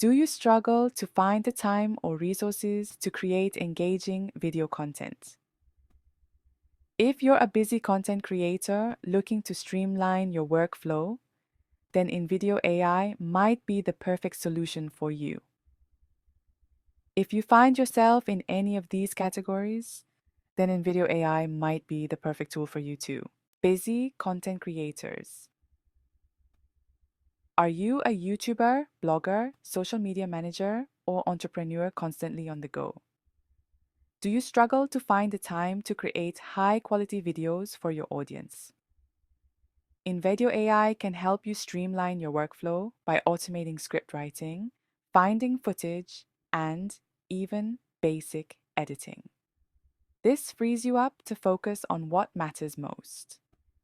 Do you struggle to find the time or resources to create engaging video content? If you're a busy content creator looking to streamline your workflow, then InVideo AI might be the perfect solution for you. If you find yourself in any of these categories, then InVideo AI might be the perfect tool for you too. Busy content creators. Are you a YouTuber, blogger, social media manager, or entrepreneur constantly on the go? Do you struggle to find the time to create high-quality videos for your audience? InVideo AI can help you streamline your workflow by automating script writing, finding footage, and even basic editing. This frees you up to focus on what matters most: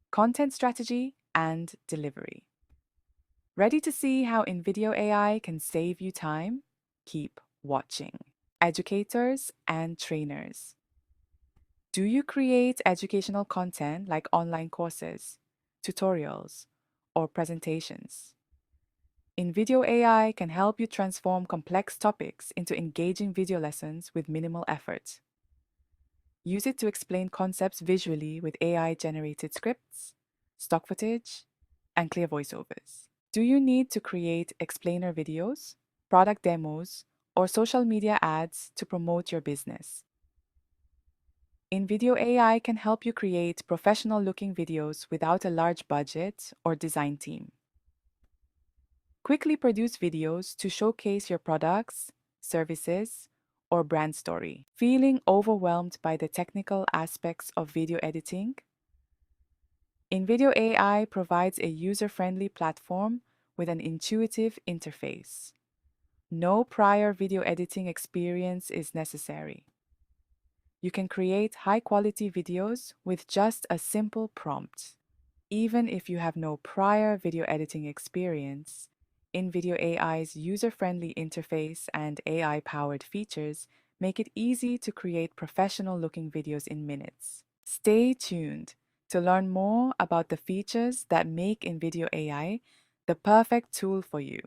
content strategy and delivery. Ready to see how InVideo AI can save you time? Keep watching. Educators and trainers. Do you create educational content like online courses, tutorials, or presentations? InVideo AI can help you transform complex topics into engaging video lessons with minimal effort. Use it to explain concepts visually with AI-generated scripts, stock footage, and clear voiceovers. Do you need to create explainer videos, product demos, or social media ads to promote your business? InVideo AI can help you create professional-looking videos without a large budget or design team. Quickly produce videos to showcase your products, services, or brand story. Feeling overwhelmed by the technical aspects of video editing? InVideo AI provides a user-friendly platform with an intuitive interface. No prior video editing experience is necessary. You can create high-quality videos with just a simple prompt. Even if you have no prior video editing experience, InVideo AI's user-friendly interface and AI-powered features make it easy to create professional-looking videos in minutes. Stay tuned to learn more about the features that make InVideo AI the perfect tool for you.